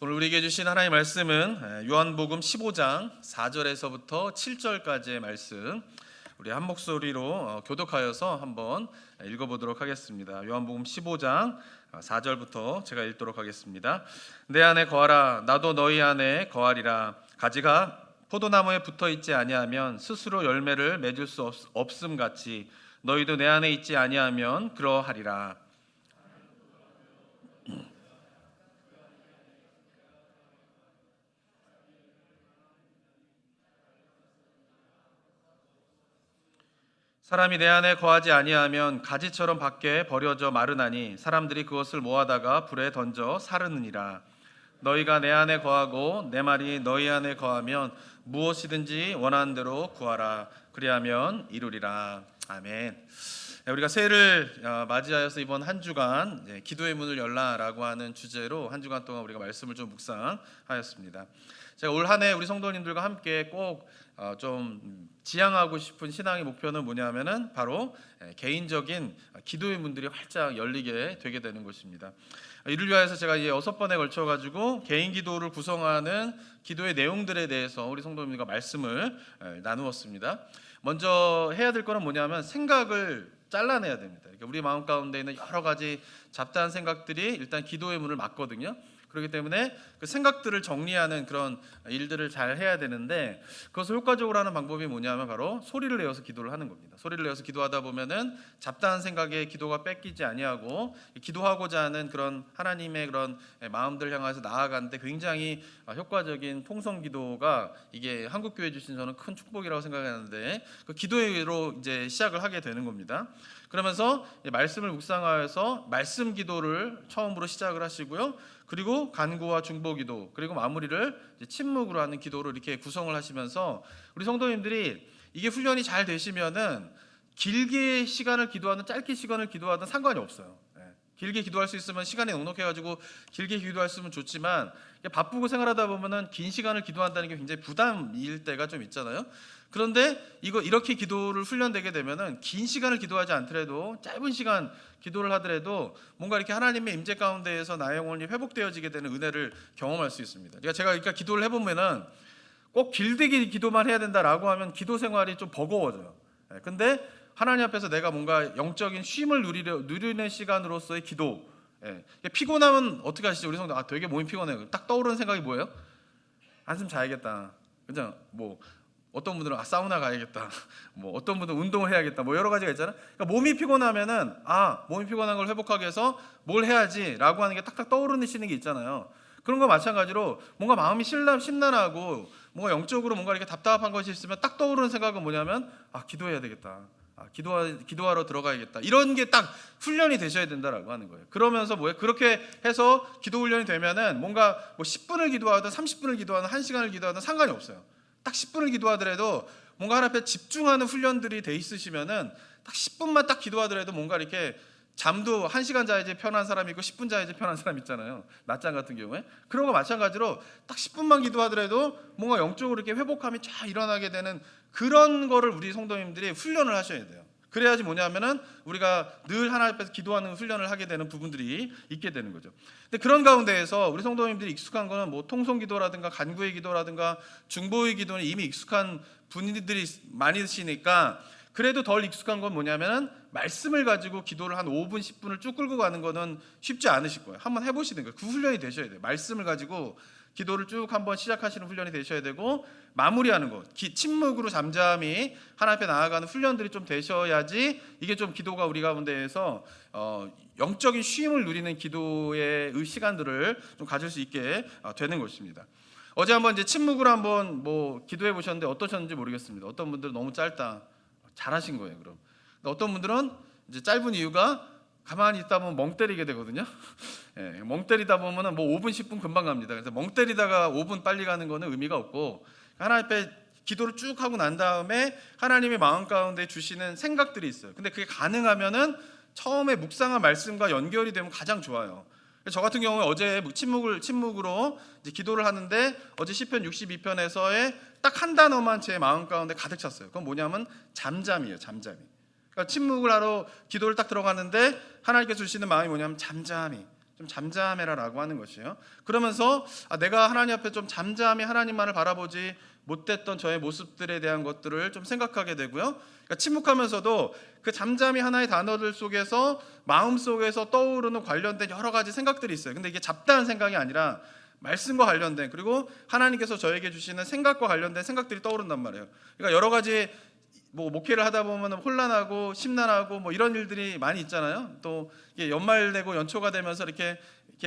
오늘 우리에게 주신 하나님의 말씀은 요한복음 15장 4절에서부터 7절까지의 말씀, 우리 한 목소리로 교독하여서 한번 읽어보도록 하겠습니다. 요한복음 15장 4절부터 제가 읽도록 하겠습니다. 내 안에 거하라, 나도 너희 안에 거하리라. 가지가 포도나무에 붙어 있지 아니하면 스스로 열매를 맺을 수 없음 같이 너희도 내 안에 있지 아니하면 그러하리라. 사람이 내 안에 거하지 아니하면 가지처럼 밖에 버려져 마르나니 사람들이 그것을 모아다가 불에 던져 사르느니라. 너희가 내 안에 거하고 내 말이 너희 안에 거하면 무엇이든지 원하는 대로 구하라. 그리하면 이루리라. 아멘. 우리가 새해를 맞이하여서 이번 한 주간 기도의 문을 열라라고 하는 주제로 한 주간 동안 우리가 말씀을 좀 묵상하였습니다. 제가 올 한 해 우리 성도님들과 함께 꼭 좀 지향하고 싶은 신앙의 목표는 뭐냐면은 바로 개인적인 기도의 문들이 활짝 열리게 되게 되는 것입니다. 이를 위하여서 제가 이제 6번에 걸쳐 가지고 개인 기도를 구성하는 기도의 내용들에 대해서 우리 성도님들과 말씀을 나누었습니다. 먼저 해야 될 거는 뭐냐면 생각을 잘라내야 됩니다. 우리 마음 가운데 있는 여러 가지 잡다한 생각들이 일단 기도의 문을 막거든요. 그렇기 때문에 그 생각들을 정리하는 그런 일들을 잘 해야 되는데, 그것을 효과적으로 하는 방법이 뭐냐면 바로 소리를 내어서 기도를 하는 겁니다. 소리를 내어서 기도하다 보면은 잡다한 생각에 기도가 뺏기지 아니하고 기도하고자 하는 그런 하나님의 그런 마음들 향해서 나아가는데 굉장히 효과적인 통성 기도가, 이게 한국 교회 주신 저는 큰 축복이라고 생각하는데, 그 기도로 이제 시작을 하게 되는 겁니다. 그러면서 말씀을 묵상하여서 말씀 기도를 처음으로 시작을 하시고요. 그리고 간구와 중보 기도, 그리고 마무리를 침묵으로 하는 기도로 이렇게 구성을 하시면서 우리 성도님들이 이게 훈련이 잘 되시면은 길게 시간을 기도하든 짧게 시간을 기도하든 상관이 없어요. 길게 기도할 수 있으면 시간이 넉넉해가지고 길게 기도할 수 있으면 좋지만, 바쁘고 생활하다 보면은 긴 시간을 기도한다는 게 굉장히 부담일 때가 좀 있잖아요. 그런데 이렇게 기도를 훈련되게 되면은 긴 시간을 기도하지 않더라도 짧은 시간 기도를 하더라도 뭔가 이렇게 하나님의 임재 가운데에서 나의 영혼이 회복되어지게 되는 은혜를 경험할 수 있습니다. 제가 기도를 해보면은 꼭 길게 기도만 해야 된다라고 하면 기도 생활이 좀 버거워져요. 근데 하나님 앞에서 내가 뭔가 영적인 쉼을 누리는 시간으로서의 기도. 피곤하면 어떻게 하시죠? 우리 성도 되게 몸이 피곤해요. 딱 떠오르는 생각이 뭐예요? 한숨 자야겠다. 그죠? 뭐 어떤 분들은 사우나 가야겠다. 뭐 어떤 분들은 운동을 해야겠다. 뭐 여러 가지가 있잖아요. 그러니까 몸이 피곤하면은 몸이 피곤한 걸 회복하기 위해서 뭘 해야지라고 하는 게 딱딱 떠오르시는 게 있잖아요. 그런 거 마찬가지로 뭔가 마음이 심란하고 뭔가 영적으로 뭔가 이렇게 답답한 것이 있으면 딱 떠오르는 생각은 뭐냐면 기도해야 되겠다. 기도하러 들어가야겠다. 이런 게 딱 훈련이 되셔야 된다라고 하는 거예요. 그러면서 그렇게 해서 기도 훈련이 되면은 뭔가 10분을 기도하든 30분을 기도하든 1시간을 기도하든 상관이 없어요. 딱 10분을 기도하더라도 뭔가 하나 앞에 집중하는 훈련들이 돼 있으시면은 딱 10분만 딱 기도하더라도 뭔가 이렇게 잠도 1시간 자야지 편한 사람이 있고 10분 자야지 편한 사람 있잖아요. 낮잠 같은 경우에. 그런 거 마찬가지로 딱 10분만 기도하더라도 뭔가 영적으로 이렇게 회복감이 쫙 일어나게 되는 그런 거를 우리 성도님들이 훈련을 하셔야 돼요. 그래야지 뭐냐면은 우리가 늘 하나님 앞에서 기도하는 훈련을 하게 되는 부분들이 있게 되는 거죠. 근데 그런 가운데에서 우리 성도님들이 익숙한 거는 뭐 통성 기도라든가 간구의 기도라든가 중보의 기도는 이미 익숙한 분들이 많으시니까, 그래도 덜 익숙한 건 뭐냐면은 말씀을 가지고 기도를 한 5분, 10분을 쭉 끌고 가는 거는 쉽지 않으실 거예요. 한번 해보시는 거예요. 그 훈련이 되셔야 돼요. 말씀을 가지고 기도를 쭉 한번 시작하시는 훈련이 되셔야 되고, 마무리하는 것, 침묵으로 잠잠히 하나님 앞에 나아가는 훈련들이 좀 되셔야지 이게 좀 기도가 우리 가운데에서 영적인 쉼을 누리는 기도의 시간들을 좀 가질 수 있게 되는 것입니다. 어제 한번 이제 침묵으로 한번 기도해 보셨는데 어떠셨는지 모르겠습니다. 어떤 분들은 너무 짧다, 잘하신 거예요. 그럼 어떤 분들은 이제 짧은 이유가 가만히 있다 보면 멍 때리게 되거든요. 멍 때리다 보면은 5분, 10분 금방 갑니다. 그래서 멍 때리다가 5분 빨리 가는 거는 의미가 없고, 하나님 앞에 기도를 쭉 하고 난 다음에 하나님의 마음 가운데 주시는 생각들이 있어요. 근데 그게 가능하면은 처음에 묵상한 말씀과 연결이 되면 가장 좋아요. 저 같은 경우에 어제 침묵으로 이제 기도를 하는데, 어제 시편 62편에서의 딱 한 단어만 제 마음 가운데 가득 찼어요. 그건 뭐냐면 잠잠이에요. 잠잠이. 그러니까 침묵을 하러 기도를 딱 들어갔는데 하나님께서 주시는 마음이 뭐냐면 잠잠히 좀 잠잠해라라고 하는 것이에요. 그러면서 내가 하나님 앞에 좀 잠잠히 하나님만을 바라보지 못했던 저의 모습들에 대한 것들을 좀 생각하게 되고요. 그러니까 침묵하면서도 그 잠잠히 하나의 단어들 속에서 마음 속에서 떠오르는 관련된 여러 가지 생각들이 있어요. 근데 이게 잡다한 생각이 아니라 말씀과 관련된, 그리고 하나님께서 저에게 주시는 생각과 관련된 생각들이 떠오른단 말이에요. 그러니까 여러 가지 목회를 하다 보면 혼란하고 심란하고 이런 일들이 많이 있잖아요. 또 이게 연말 되고 연초가 되면서 이렇게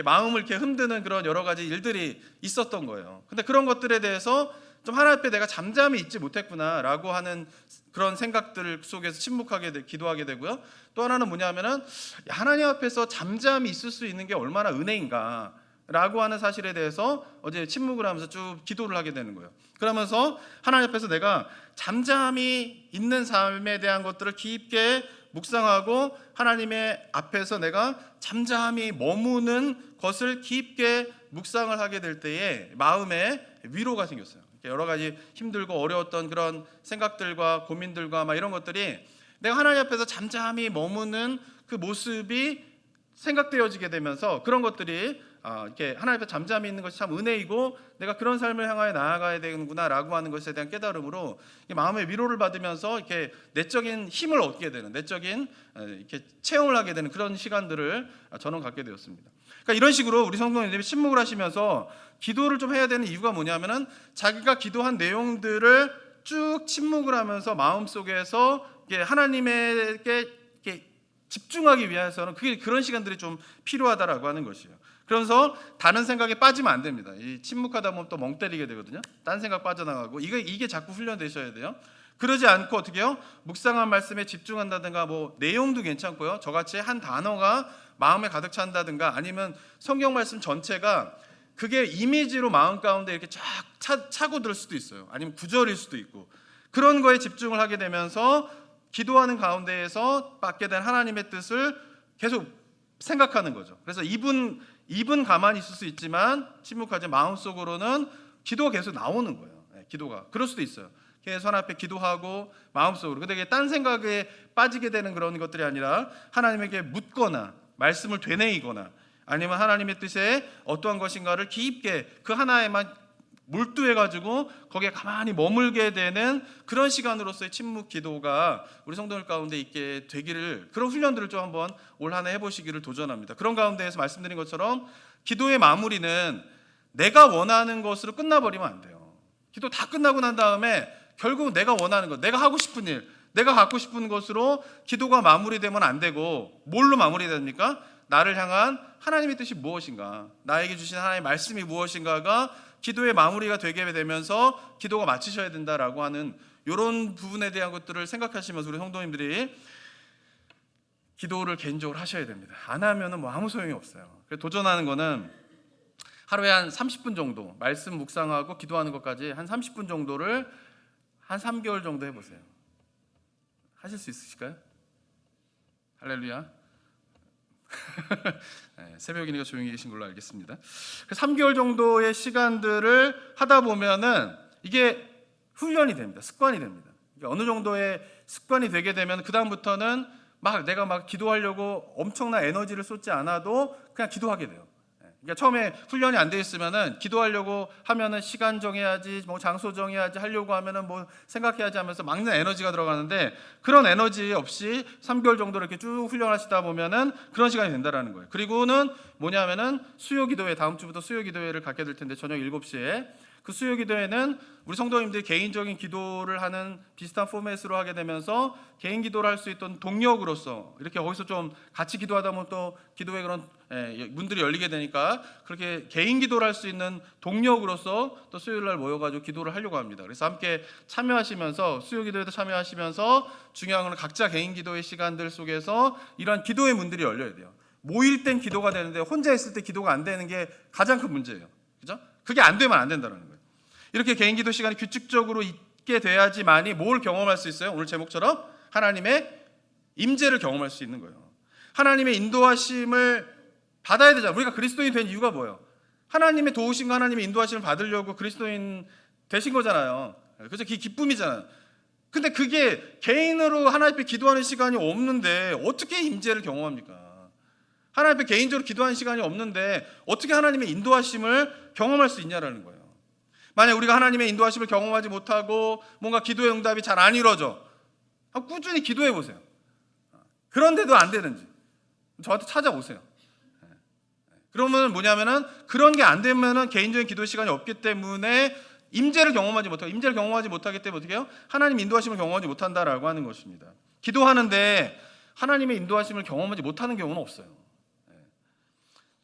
마음을 이렇게 흔드는 그런 여러 가지 일들이 있었던 거예요. 근데 그런 것들에 대해서 좀 하나님 앞에 내가 잠잠히 있지 못했구나라고 하는 그런 생각들 속에서 기도하게 되고요. 또 하나는 뭐냐면은 하나님 앞에서 잠잠히 있을 수 있는 게 얼마나 은혜인가 라고 하는 사실에 대해서 어제 침묵을 하면서 쭉 기도를 하게 되는 거예요. 그러면서 하나님 앞에서 내가 잠잠히 있는 삶에 대한 것들을 깊게 묵상하고 하나님의 앞에서 내가 잠잠히 머무는 것을 깊게 묵상을 하게 될 때에 마음에 위로가 생겼어요. 여러 가지 힘들고 어려웠던 그런 생각들과 고민들과 이런 것들이 내가 하나님 앞에서 잠잠히 머무는 그 모습이 생각되어지게 되면서 그런 것들이 이렇게 하나님 앞에 잠잠히 있는 것이 참 은혜이고 내가 그런 삶을 향하여 나아가야 되는구나라고 하는 것에 대한 깨달음으로 마음의 위로를 받으면서 이렇게 내적인 힘을 얻게 되는, 내적인 이렇게 체험을 하게 되는 그런 시간들을 저는 갖게 되었습니다. 그러니까 이런 식으로 우리 성도님들이 침묵을 하시면서 기도를 좀 해야 되는 이유가 뭐냐면은 자기가 기도한 내용들을 쭉 침묵을 하면서 마음 속에서 하나님에게 집중하기 위해서는 그런 시간들이 좀 필요하다라고 하는 것이에요. 그러면서 다른 생각에 빠지면 안 됩니다. 이 침묵하다 보면 또 멍 때리게 되거든요. 딴 생각 빠져나가고 이게 자꾸 훈련되셔야 돼요. 그러지 않고 어떻게 해요? 묵상한 말씀에 집중한다든가 내용도 괜찮고요. 저같이 한 단어가 마음에 가득 찬다든가 아니면 성경 말씀 전체가 그게 이미지로 마음 가운데 이렇게 쫙 차고 들 수도 있어요. 아니면 구절일 수도 있고 그런 거에 집중을 하게 되면서 기도하는 가운데에서 받게 된 하나님의 뜻을 계속 생각하는 거죠. 그래서 입은 가만히 있을 수 있지만 침묵하지 마음속으로는 기도가 계속 나오는 거예요. 기도가 그럴 수도 있어요. 계속 하나님 앞에 기도하고 마음속으로. 근데 이게 딴 생각에 빠지게 되는 그런 것들이 아니라 하나님에게 묻거나 말씀을 되뇌이거나 아니면 하나님의 뜻에 어떠한 것인가를 깊게 그 하나에만 몰두해가지고 거기에 가만히 머물게 되는 그런 시간으로서의 침묵 기도가 우리 성도들 가운데 있게 되기를, 그런 훈련들을 좀 한번 올 한 해 해보시기를 도전합니다. 그런 가운데에서 말씀드린 것처럼 기도의 마무리는 내가 원하는 것으로 끝나버리면 안 돼요. 기도 다 끝나고 난 다음에 결국 내가 원하는 것, 내가 하고 싶은 일, 내가 갖고 싶은 것으로 기도가 마무리되면 안 되고 뭘로 마무리됩니까? 나를 향한 하나님의 뜻이 무엇인가, 나에게 주신 하나님의 말씀이 무엇인가가 기도의 마무리가 되게 되면서 기도가 마치셔야 된다라고 하는 이런 부분에 대한 것들을 생각하시면서 우리 성도님들이 기도를 개인적으로 하셔야 됩니다. 안 하면은 아무 소용이 없어요. 그래서 도전하는 거는 하루에 한 30분 정도 말씀 묵상하고 기도하는 것까지 한 30분 정도를 한 3개월 정도 해보세요. 하실 수 있으실까요? 할렐루야. 네, 새벽이니까 조용히 계신 걸로 알겠습니다. 3개월 정도의 시간들을 하다 보면은 이게 훈련이 됩니다. 습관이 됩니다. 어느 정도의 습관이 되게 되면 그 다음부터는 내가 기도하려고 엄청난 에너지를 쏟지 않아도 그냥 기도하게 돼요. 그러니까 처음에 훈련이 안 돼 있으면은 기도하려고 하면은 시간 정해야지, 장소 정해야지, 하려고 하면은 생각해야지 하면서 막는 에너지가 들어가는데 그런 에너지 없이 3개월 정도 이렇게 쭉 훈련하시다 보면은 그런 시간이 된다라는 거예요. 그리고는 뭐냐면은 수요 기도회, 다음 주부터 수요 기도회를 갖게 될 텐데 저녁 7시에 그 수요 기도회는 우리 성도님들이 개인적인 기도를 하는 비슷한 포맷으로 하게 되면서 개인 기도를 할 수 있던 동력으로서 이렇게 거기서 좀 같이 기도하다 보면 또 기도회 그런 문들이 열리게 되니까 그렇게 개인 기도를 할 수 있는 동력으로서 또 수요일 날 모여가지고 기도를 하려고 합니다. 그래서 함께 참여하시면서 수요 기도에도 참여하시면서 중요한 건 각자 개인 기도의 시간들 속에서 이러한 기도의 문들이 열려야 돼요. 모일 땐 기도가 되는데 혼자 있을 때 기도가 안 되는 게 가장 큰 문제예요. 그죠? 그게 안 되면 안 된다는 거예요. 이렇게 개인 기도 시간이 규칙적으로 있게 돼야지만이 뭘 경험할 수 있어요? 오늘 제목처럼 하나님의 임재를 경험할 수 있는 거예요. 하나님의 인도하심을 받아야 되잖아요. 우리가 그리스도인 된 이유가 뭐예요? 하나님의 도우심과 하나님의 인도하심을 받으려고 그리스도인 되신 거잖아요. 그래서 그게 기쁨이잖아요. 근데 그게 개인으로 하나님 앞에 기도하는 시간이 없는데 어떻게 임재를 경험합니까? 하나님 앞에 개인적으로 기도하는 시간이 없는데 어떻게 하나님의 인도하심을 경험할 수 있냐라는 거예요. 만약 우리가 하나님의 인도하심을 경험하지 못하고 뭔가 기도의 응답이 잘 안 이루어져, 꾸준히 기도해 보세요. 그런데도 안 되는지 저한테 찾아오세요. 그러면 뭐냐면은 그런 게 안 되면은 개인적인 기도 시간이 없기 때문에 임재를 경험하지 못하기 때문에 어떻게 해요? 하나님 인도하심을 경험하지 못한다라고 하는 것입니다. 기도하는데 하나님의 인도하심을 경험하지 못하는 경우는 없어요.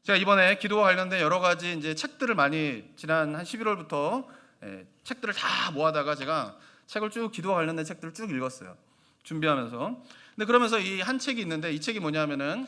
제가 이번에 기도와 관련된 여러 가지 이제 책들을 많이 지난 한 11월부터 책들을 다 모아다가 제가 책을 쭉 기도와 관련된 책들을 쭉 읽었어요. 준비하면서. 근데 그러면서 이 한 책이 있는데 이 책이 뭐냐면은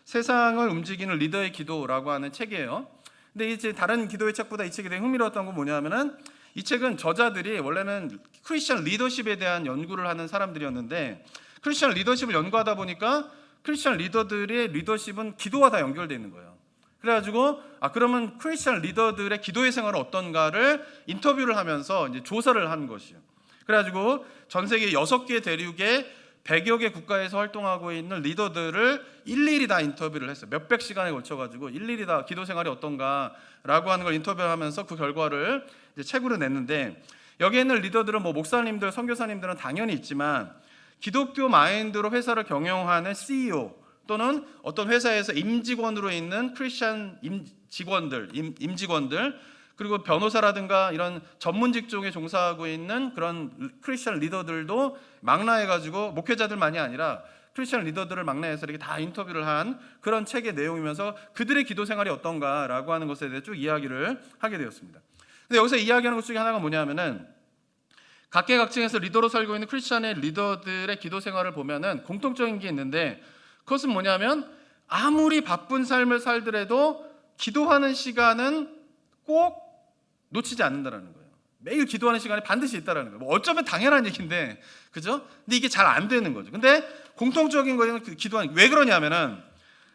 세상을 움직이는 리더의 기도라고 하는 책이에요. 근데 이제 다른 기도의 책보다 이 책이 되게 흥미로웠던 건 뭐냐면은 이 책은 저자들이 원래는 크리스천 리더십에 대한 연구를 하는 사람들이었는데 크리스천 리더십을 연구하다 보니까 크리스천 리더들의 리더십은 기도와 다 연결되어 있는 거예요. 그래가지고 그러면 크리스천 리더들의 기도의 생활은 어떤가를 인터뷰를 하면서 이제 조사를 한 것이에요. 그래가지고 전 세계 6개 대륙에 100여 개 국가에서 활동하고 있는 리더들을 일일이 다 인터뷰를 했어요. 몇백 시간에 걸쳐가지고 일일이 다 기도 생활이 어떤가라고 하는 걸 인터뷰하면서 그 결과를 이제 책으로 냈는데 여기에 있는 리더들은 뭐 목사님들, 선교사님들은 당연히 있지만 기독교 마인드로 회사를 경영하는 CEO 또는 어떤 회사에서 임직원으로 있는 크리스천 임직원들 그리고 변호사라든가 이런 전문 직종에 종사하고 있는 그런 크리스천 리더들도 망라해가지고 목회자들만이 아니라 크리스천 리더들을 망라해서 이렇게 다 인터뷰를 한 그런 책의 내용이면서 그들의 기도 생활이 어떤가라고 하는 것에 대해 쭉 이야기를 하게 되었습니다. 근데 여기서 이야기하는 것 중에 하나가 뭐냐면은 각계각층에서 리더로 살고 있는 크리스천의 리더들의 기도 생활을 보면은 공통적인 게 있는데 그것은 뭐냐면 아무리 바쁜 삶을 살더라도 기도하는 시간은 꼭 놓치지 않는다라는 거예요. 매일 기도하는 시간이 반드시 있다라는 거예요. 뭐 어쩌면 당연한 얘기인데, 그죠? 근데 이게 잘 안 되는 거죠. 근데 공통적인 거는 기도하는 왜 그러냐면은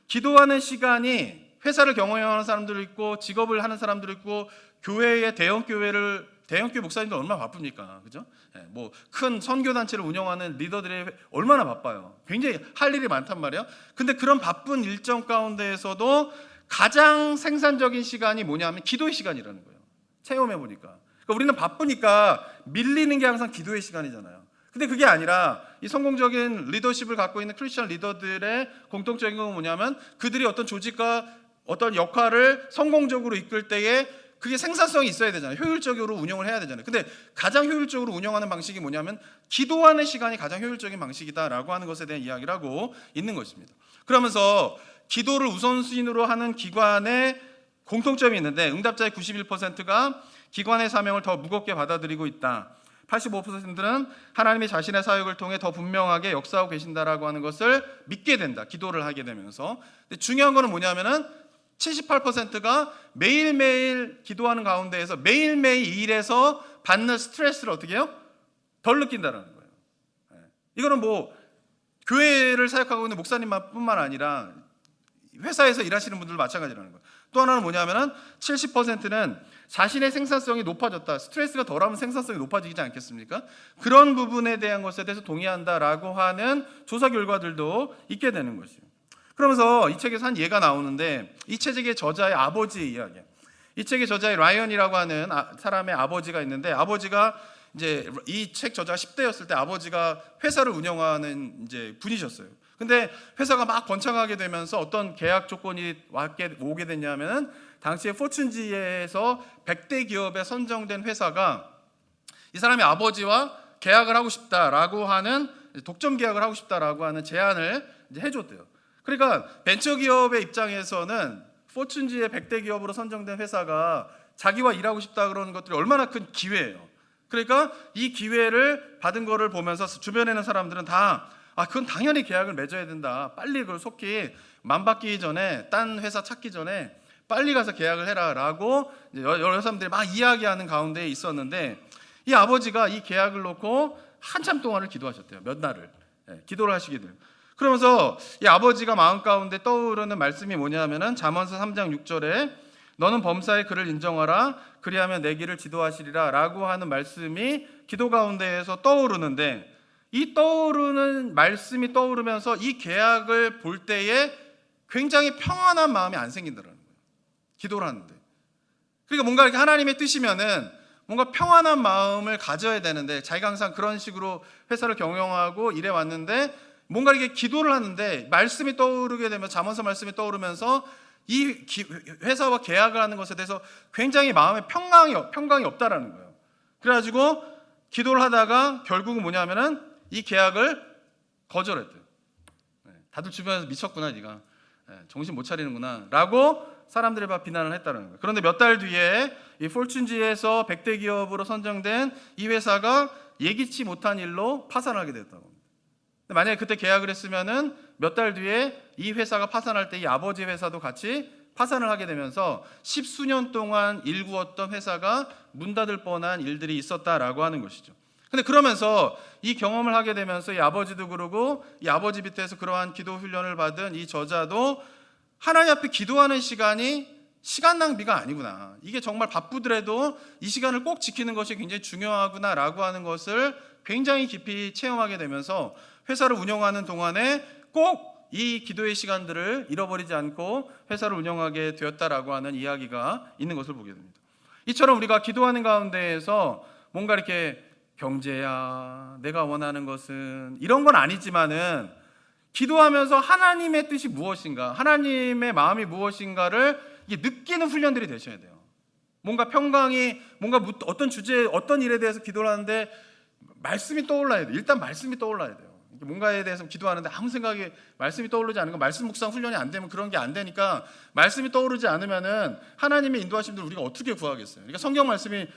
기도하는 시간이 회사를 경영하는 사람들도 있고 직업을 하는 사람들도 있고 교회의 대형 교회 목사님들 얼마나 바쁩니까, 그죠? 뭐 큰 선교 단체를 운영하는 리더들이 얼마나 바빠요. 굉장히 할 일이 많단 말이에요. 근데 그런 바쁜 일정 가운데에서도 가장 생산적인 시간이 뭐냐면 기도의 시간이라는 거예요. 체험해 보니까. 그러니까 우리는 바쁘니까 밀리는 게 항상 기도의 시간이잖아요. 근데 그게 아니라 이 성공적인 리더십을 갖고 있는 크리스천 리더들의 공통적인 건 뭐냐면 그들이 어떤 조직과 어떤 역할을 성공적으로 이끌 때에 그게 생산성이 있어야 되잖아요. 효율적으로 운영을 해야 되잖아요. 근데 가장 효율적으로 운영하는 방식이 뭐냐면 기도하는 시간이 가장 효율적인 방식이다라고 하는 것에 대한 이야기를 하고 있는 것입니다. 그러면서 기도를 우선순위로 하는 기관의 공통점이 있는데 응답자의 91%가 기관의 사명을 더 무겁게 받아들이고 있다. 85%는 하나님이 자신의 사역을 통해 더 분명하게 역사하고 계신다라고 하는 것을 믿게 된다. 기도를 하게 되면서. 근데 중요한 거는 뭐냐면은 78%가 매일매일 기도하는 가운데에서 매일매일 일에서 받는 스트레스를 어떻게 해요? 덜 느낀다는 거예요. 이거는 뭐 교회를 사역하고 있는 목사님뿐만 아니라 회사에서 일하시는 분들도 마찬가지라는 거예요. 또 하나는 뭐냐면은 70%는 자신의 생산성이 높아졌다. 스트레스가 덜하면 생산성이 높아지지 않겠습니까? 그런 부분에 대한 것에 대해서 동의한다라고 하는 조사 결과들도 있게 되는 것이에요. 그러면서 이 책에서 한 예가 나오는데 이 책의 저자의 아버지의 이야기예요. 이 책의 저자의 라이언이라고 하는 사람의 아버지가 있는데 아버지가 이제 이 책 저자가 10대였을 때 아버지가 회사를 운영하는 이제 분이셨어요. 근데 회사가 막 번창하게 되면서 어떤 계약 조건이 오게 됐냐면은 당시에 포춘지에서 100대 기업에 선정된 회사가 이 사람의 아버지와 계약을 하고 싶다라고 하는 독점 계약을 하고 싶다라고 하는 제안을 이제 해줬대요. 그러니까 벤처기업의 입장에서는 포춘지의 100대 기업으로 선정된 회사가 자기와 일하고 싶다 그러는 것들이 얼마나 큰 기회예요. 그러니까 이 기회를 받은 거를 보면서 주변에 있는 사람들은 다 그건 당연히 계약을 맺어야 된다. 빨리 그걸 속히 맘 바뀌기 전에 딴 회사 찾기 전에 빨리 가서 계약을 해라라고 여러 사람들이 막 이야기하는 가운데 있었는데 이 아버지가 이 계약을 놓고 한참 동안을 기도하셨대요. 몇 날을 기도를 하시게 돼요. 그러면서 이 아버지가 마음 가운데 떠오르는 말씀이 뭐냐면은 잠언서 3장 6절에 너는 범사의 그를 인정하라 그리하면 내 길을 지도하시리라 라고 하는 말씀이 기도 가운데에서 떠오르는데 이 떠오르는 말씀이 떠오르면서 이 계약을 볼 때에 굉장히 평안한 마음이 안 생긴다는 거예요. 기도를 하는데. 그러니까 뭔가 이렇게 하나님의 뜻이면은 뭔가 평안한 마음을 가져야 되는데, 자기가 항상 그런 식으로 회사를 경영하고 일해 왔는데 뭔가 이렇게 기도를 하는데 말씀이 떠오르게 되면, 잠언서 말씀이 떠오르면서 이 회사와 계약을 하는 것에 대해서 굉장히 마음에 평강이 없다라는 거예요. 그래가지고 기도를 하다가 결국은 뭐냐면은 이 계약을 거절했대요. 다들 주변에서 미쳤구나 네가, 정신 못 차리는구나 라고 사람들이 막 비난을 했다는 거예요. 그런데 몇 달 뒤에 이 포춘지에서 100대 기업으로 선정된 이 회사가 예기치 못한 일로 파산하게 됐다고 합니다. 만약에 그때 계약을 했으면은 몇 달 뒤에 이 회사가 파산할 때 이 아버지 회사도 같이 파산을 하게 되면서 10수년 동안 일구었던 회사가 문 닫을 뻔한 일들이 있었다라고 하는 것이죠. 근데 그러면서 이 경험을 하게 되면서 이 아버지도 그러고 이 아버지 밑에서 그러한 기도 훈련을 받은 이 저자도 하나님 앞에 기도하는 시간이 시간 낭비가 아니구나, 이게 정말 바쁘더라도 이 시간을 꼭 지키는 것이 굉장히 중요하구나라고 하는 것을 굉장히 깊이 체험하게 되면서 회사를 운영하는 동안에 꼭 이 기도의 시간들을 잃어버리지 않고 회사를 운영하게 되었다라고 하는 이야기가 있는 것을 보게 됩니다. 이처럼 우리가 기도하는 가운데에서 뭔가 이렇게 경제야, 내가 원하는 것은, 이런 건 아니지만은 기도하면서 하나님의 뜻이 무엇인가, 하나님의 마음이 무엇인가를 느끼는 훈련들이 되셔야 돼요. 뭔가 평강이, 뭔가 어떤 주제, 어떤 일에 대해서 기도를 하는데 말씀이 떠올라야 돼요. 일단 말씀이 떠올라야 돼요. 뭔가에 대해서 기도하는데 아무 생각이, 말씀이 떠오르지 않은 거, 말씀 묵상 훈련이 안 되면 그런 게 안 되니까, 말씀이 떠오르지 않으면은 하나님의 인도하심들 우리가 어떻게 구하겠어요? 그러니까 성경 말씀이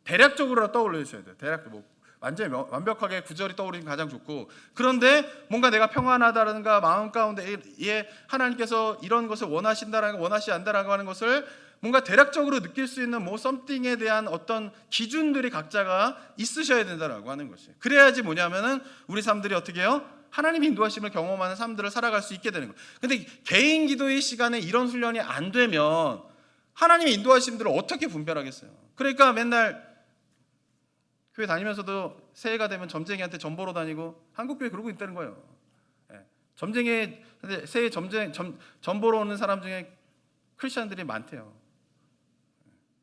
대략적으로 떠올려 주셔야 돼요. 대략적으로 완전히 완벽하게 구절이 떠오르면 가장 좋고, 그런데 뭔가 내가 평안하다든가 마음 가운데 하나님께서 이런 것을 원하신다라는 거, 원하시 않다라고 하는 것을 뭔가 대략적으로 느낄 수 있는 something에 대한 어떤 기준들이 각자가 있으셔야 된다라고 하는 것이에요. 그래야지 뭐냐면은 우리 삶들이 어떻게 해요? 하나님의 인도하심을 경험하는 삶들을 살아갈 수 있게 되는 거예요. 근데 개인 기도의 시간에 이런 훈련이 안 되면 하나님의 인도하심들을 어떻게 분별하겠어요? 그러니까 맨날 교회 다니면서도 새해가 되면 점쟁이한테 점 보러 다니고, 한국교회 그러고 있다는 거예요. 점쟁이, 새해 점 보러 오는 사람 중에 크리스천들이 많대요.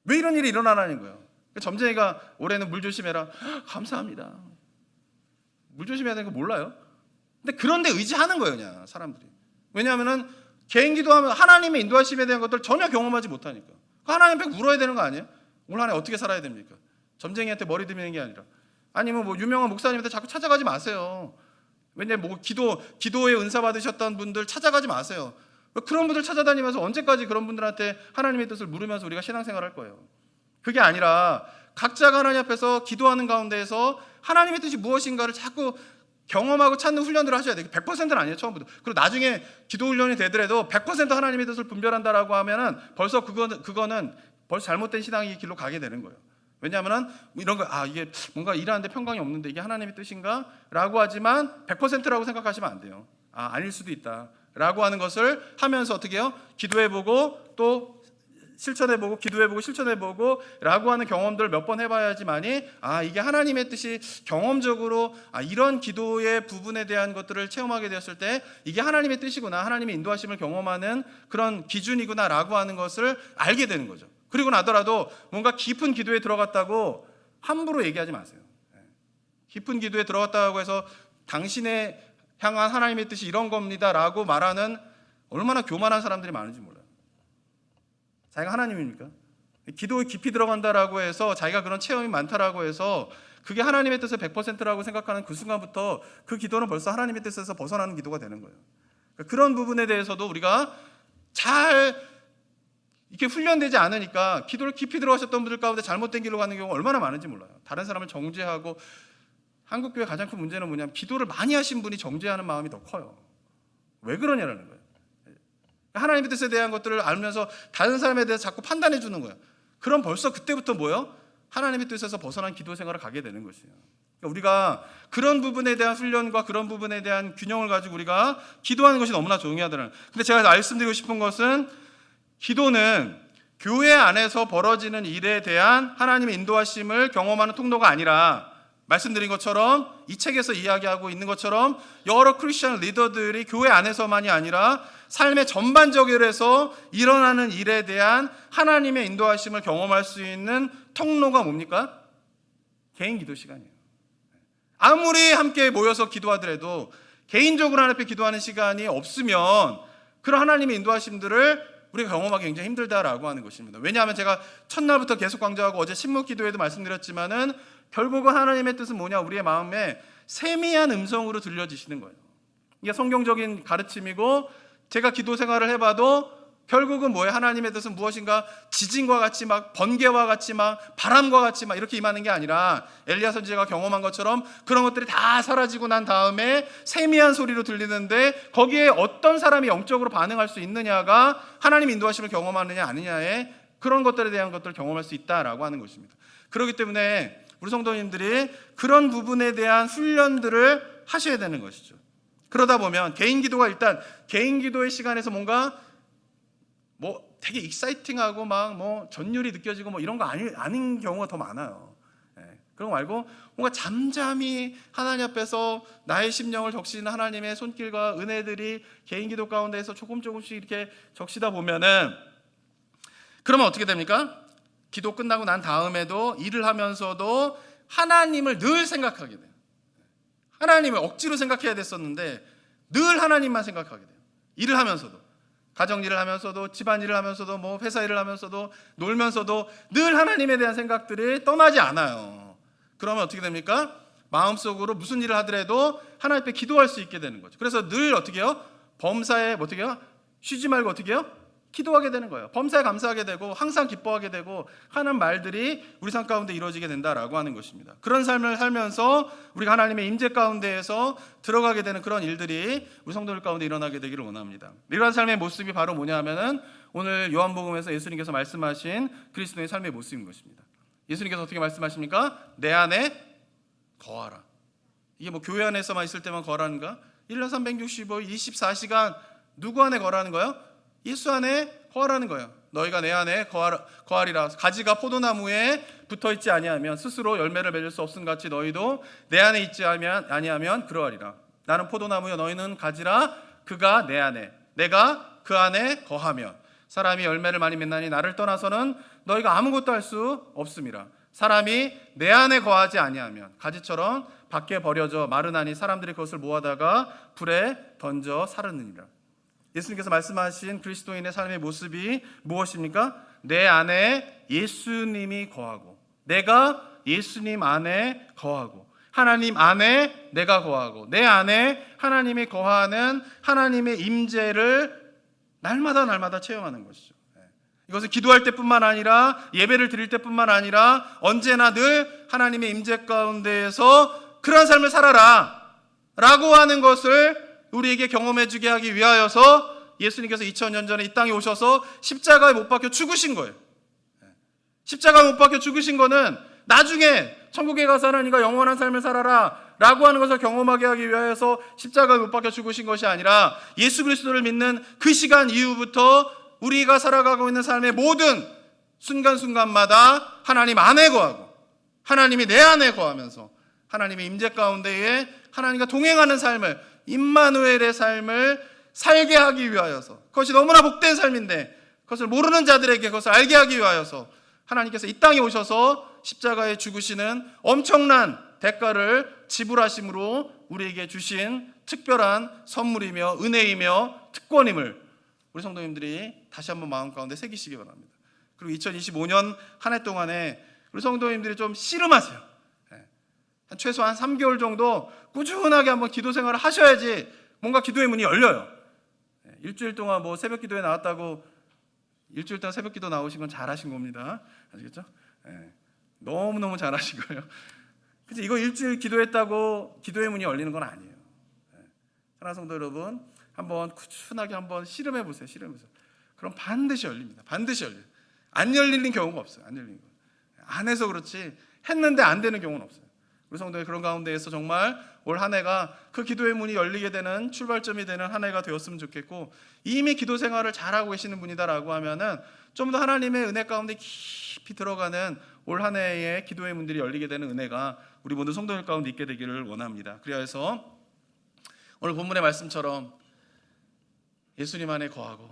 왜 이런 일이 일어나라는 거예요? 점쟁이가 올해는 물 조심해라, 감사합니다. 물 조심해야 되는 거 몰라요? 근데 그런데 의지하는 거예요, 그냥 사람들이. 왜냐하면은 개인 기도하면 하나님의 인도하심에 대한 것들 전혀 경험하지 못하니까. 하나님 앞에 물어야 되는 거 아니에요? 올 한 해 어떻게 살아야 됩니까? 점쟁이한테 머리 들미는 게 아니라, 아니면 뭐 유명한 목사님한테 자꾸 찾아가지 마세요. 왜냐면 뭐 기도에 은사 받으셨던 분들 찾아가지 마세요. 그런 분들 찾아다니면서 언제까지 그런 분들한테 하나님의 뜻을 물으면서 우리가 신앙생활을 할 거예요? 그게 아니라 각자가 하나님 앞에서 기도하는 가운데에서 하나님의 뜻이 무엇인가를 자꾸 경험하고 찾는 훈련들을 하셔야 돼요. 100%는 아니에요, 처음부터. 그리고 나중에 기도 훈련이 되더라도 100% 하나님의 뜻을 분별한다라고 하면은 벌써 그거는 벌써 잘못된 신앙의 길로 가게 되는 거예요. 왜냐하면 이런 거, 이게 뭔가 일하는데 평강이 없는데 이게 하나님의 뜻인가? 라고 하지만 100%라고 생각하시면 안 돼요. 아닐 수도 있다 라고 하는 것을 하면서 어떻게 해요? 기도해보고 또 실천해보고, 기도해보고 실천해보고 라고 하는 경험들을 몇 번 해봐야지만이 이게 하나님의 뜻이 경험적으로 이런 기도의 부분에 대한 것들을 체험하게 되었을 때 이게 하나님의 뜻이구나, 하나님의 인도하심을 경험하는 그런 기준이구나 라고 하는 것을 알게 되는 거죠. 그리고 나더라도 뭔가 깊은 기도에 들어갔다고 함부로 얘기하지 마세요. 깊은 기도에 들어갔다고 해서 당신의 향한 하나님의 뜻이 이런 겁니다 라고 말하는 얼마나 교만한 사람들이 많은지 몰라요. 자기가 하나님입니까? 기도에 깊이 들어간다라고 해서 자기가 그런 체험이 많다라고 해서 그게 하나님의 뜻의 100%라고 생각하는 그 순간부터 그 기도는 벌써 하나님의 뜻에서 벗어나는 기도가 되는 거예요. 그런 부분에 대해서도 우리가 잘 이렇게 훈련되지 않으니까 기도를 깊이 들어가셨던 분들 가운데 잘못된 길로 가는 경우가 얼마나 많은지 몰라요. 다른 사람을 정죄하고, 한국교회 가장 큰 문제는 뭐냐면 기도를 많이 하신 분이 정죄하는 마음이 더 커요. 왜 그러냐라는 거예요. 하나님의 뜻에 대한 것들을 알면서 다른 사람에 대해서 자꾸 판단해 주는 거예요. 그럼 벌써 그때부터 뭐예요? 하나님의 뜻에서 벗어난 기도 생활을 가게 되는 것이에요. 그러니까 우리가 그런 부분에 대한 훈련과 그런 부분에 대한 균형을 가지고 우리가 기도하는 것이 너무나 중요하다는. 근데 제가 말씀드리고 싶은 것은, 기도는 교회 안에서 벌어지는 일에 대한 하나님의 인도하심을 경험하는 통로가 아니라 말씀드린 것처럼 이 책에서 이야기하고 있는 것처럼 여러 크리스천 리더들이 교회 안에서만이 아니라 삶의 전반적으로 해서 일어나는 일에 대한 하나님의 인도하심을 경험할 수 있는 통로가 뭡니까? 개인 기도 시간이에요. 아무리 함께 모여서 기도하더라도 개인적으로 하나님 앞에 기도하는 시간이 없으면 그런 하나님의 인도하심들을 우리가 경험하기 굉장히 힘들다라고 하는 것입니다. 왜냐하면 제가 첫날부터 계속 강조하고 어제 신문 기도에도 말씀드렸지만은 결국은 하나님의 뜻은 뭐냐? 우리의 마음에 세미한 음성으로 들려지시는 거예요. 이게 성경적인 가르침이고 제가 기도 생활을 해봐도 결국은 뭐예요? 하나님의 뜻은 무엇인가? 지진과 같이 막 번개와 같이 막 바람과 같이 막 이렇게 임하는 게 아니라 엘리야 선지자가 경험한 것처럼 그런 것들이 다 사라지고 난 다음에 세미한 소리로 들리는데 거기에 어떤 사람이 영적으로 반응할 수 있느냐가 하나님 인도하심을 경험하느냐 아니냐에 그런 것들에 대한 것들을 경험할 수 있다라고 하는 것입니다. 그렇기 때문에 우리 성도님들이 그런 부분에 대한 훈련들을 하셔야 되는 것이죠. 그러다 보면 개인 기도가 일단 개인 기도의 시간에서 뭔가 뭐 되게 익사이팅하고 막 뭐 전율이 느껴지고 뭐 이런 거 아닌 경우가 더 많아요. 그런 거 말고 뭔가 잠잠히 하나님 앞에서 나의 심령을 적시는 하나님의 손길과 은혜들이 개인 기도 가운데에서 조금씩 이렇게 적시다 보면은 그러면 어떻게 됩니까? 기도 끝나고 난 다음에도 일을 하면서도 하나님을 늘 생각하게 돼요. 하나님을 억지로 생각해야 됐었는데 늘 하나님만 생각하게 돼요. 일을 하면서도 가정일을 하면서도 집안일을 하면서도 뭐 회사일을 하면서도 놀면서도 늘 하나님에 대한 생각들이 떠나지 않아요. 그러면 어떻게 됩니까? 마음속으로 무슨 일을 하더라도 하나님 앞에 기도할 수 있게 되는 거죠. 그래서 늘 어떻게 해요? 범사에 어떻게 해요? 쉬지 말고 어떻게 해요? 기도하게 되는 거예요. 범사에 감사하게 되고 항상 기뻐하게 되고 하는 말들이 우리 삶 가운데 이루어지게 된다라고 하는 것입니다. 그런 삶을 살면서 우리가 하나님의 임재 가운데에서 들어가게 되는 그런 일들이 우리 성도들 가운데 일어나게 되기를 원합니다. 이러한 삶의 모습이 바로 뭐냐 하면은 오늘 요한복음에서 예수님께서 말씀하신 그리스도의 삶의 모습인 것입니다. 예수님께서 어떻게 말씀하십니까? 내 안에 거하라. 이게 뭐 교회 안에서만 있을 때만 거하라는가? 1년 365일 24시간 누구 안에 거하라는 거예요? 예수 안에 거하라는 거예요. 너희가 내 안에 거하리라. 가지가 포도나무에 붙어있지 아니하면 스스로 열매를 맺을 수 없음 같이 너희도 내 안에 있지 아니하면 그러하리라. 나는 포도나무여 너희는 가지라. 그가 내 안에 내가 그 안에 거하면 사람이 열매를 많이 맺나니 나를 떠나서는 너희가 아무것도 할 수 없음이라. 사람이 내 안에 거하지 아니하면 가지처럼 밖에 버려져 마르나니 사람들이 그것을 모아다가 불에 던져 사르느니라. 예수님께서 말씀하신 그리스도인의 삶의 모습이 무엇입니까? 내 안에 예수님이 거하고 내가 예수님 안에 거하고 하나님 안에 내가 거하고 내 안에 하나님이 거하는 하나님의 임재를 날마다 체험하는 것이죠. 이것은 기도할 때뿐만 아니라 예배를 드릴 때뿐만 아니라 언제나 늘 하나님의 임재 가운데에서 그런 삶을 살아라 라고 하는 것을 우리에게 경험해주게 하기 위하여서 예수님께서 2000년 전에 이 땅에 오셔서 십자가에 못 박혀 죽으신 거예요. 십자가에 못 박혀 죽으신 거는 나중에 천국에 가서 하나님과 영원한 삶을 살아라 라고 하는 것을 경험하게 하기 위하여서 십자가에 못 박혀 죽으신 것이 아니라 예수 그리스도를 믿는 그 시간 이후부터 우리가 살아가고 있는 삶의 모든 순간순간마다 하나님 안에 거하고 하나님이 내 안에 거하면서 하나님의 임재 가운데에 하나님과 동행하는 삶을 임마누엘의 삶을 살게 하기 위하여서 그것이 너무나 복된 삶인데 그것을 모르는 자들에게 그것을 알게 하기 위하여서 하나님께서 이 땅에 오셔서 십자가에 죽으시는 엄청난 대가를 지불하심으로 우리에게 주신 특별한 선물이며 은혜이며 특권임을 우리 성도님들이 다시 한번 마음 가운데 새기시기 바랍니다. 그리고 2025년 한 해 동안에 우리 성도님들이 좀 씨름하세요. 최소한 3개월 정도 꾸준하게 한번 기도 생활을 하셔야지 뭔가 기도의 문이 열려요. 일주일 동안 뭐 새벽 기도에 나왔다고 일주일 동안 새벽 기도 나오신 건 잘하신 겁니다. 아시겠죠? 너무너무 잘하신 거예요. 그치? 이거 일주일 기도했다고 기도의 문이 열리는 건 아니에요. 사랑하는 성도 여러분, 한번 꾸준하게 한번 씨름해 보세요. 그럼 반드시 열립니다. 반드시 열려요. 안 열리는 경우가 없어요. 안 열리는 거. 안 해서 그렇지 했는데 안 되는 경우는 없어요. 우리 성도들 그런 가운데에서 정말 올 한 해가 그 기도의 문이 열리게 되는 출발점이 되는 한 해가 되었으면 좋겠고, 이미 기도 생활을 잘하고 계시는 분이다라고 하면은 좀 더 하나님의 은혜 가운데 깊이 들어가는 올 한 해의 기도의 문들이 열리게 되는 은혜가 우리 모든 성도들 가운데 있게 되기를 원합니다. 그래서 오늘 본문의 말씀처럼 예수님 안에 거하고,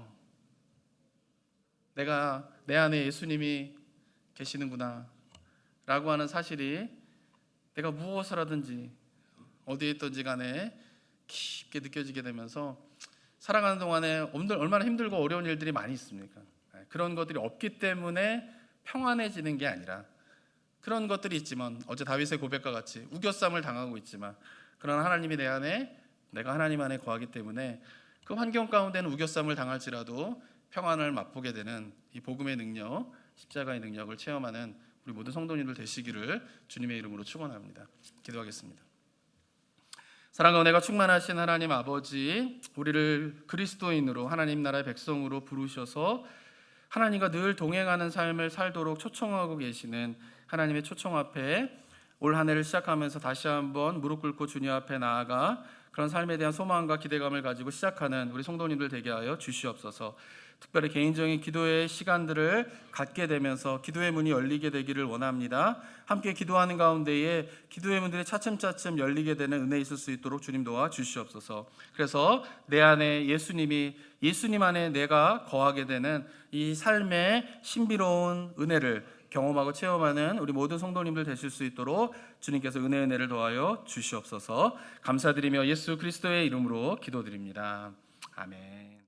내가 내 안에 예수님이 계시는구나 라고 하는 사실이 내가 무엇을 어디에 있든지 간에 깊게 느껴지게 되면서 살아가는 동안에 얼마나 힘들고 어려운 일들이 많이 있습니까? 그런 것들이 없기 때문에 평안해지는 게 아니라, 그런 것들이 있지만 어제 다윗의 고백과 같이 우겨쌈을 당하고 있지만, 그러나 하나님이 내 안에, 내가 하나님 안에 거하기 때문에 그 환경 가운데는 우겨쌈을 당할지라도 평안을 맛보게 되는 이 복음의 능력, 십자가의 능력을 체험하는 우리 모든 성도님들 되시기를 주님의 이름으로 축원합니다. 기도하겠습니다. 사랑과 은혜가 충만하신 하나님 아버지, 우리를 그리스도인으로 하나님 나라의 백성으로 부르셔서 하나님과 늘 동행하는 삶을 살도록 초청하고 계시는 하나님의 초청 앞에 올 한 해를 시작하면서 다시 한번 무릎 꿇고 주님 앞에 나아가 그런 삶에 대한 소망과 기대감을 가지고 시작하는 우리 성도님들 되게 하여 주시옵소서. 특별히 개인적인 기도의 시간들을 갖게 되면서 기도의 문이 열리게 되기를 원합니다. 함께 기도하는 가운데에 기도의 문들이 차츰차츰 열리게 되는 은혜 있을 수 있도록 주님 도와 주시옵소서. 그래서 내 안에 예수님 안에 내가 거하게 되는 이 삶의 신비로운 은혜를 경험하고 체험하는 우리 모든 성도님들 되실 수 있도록 주님께서 은혜를 더하여 주시옵소서. 감사드리며 예수 그리스도의 이름으로 기도드립니다. 아멘.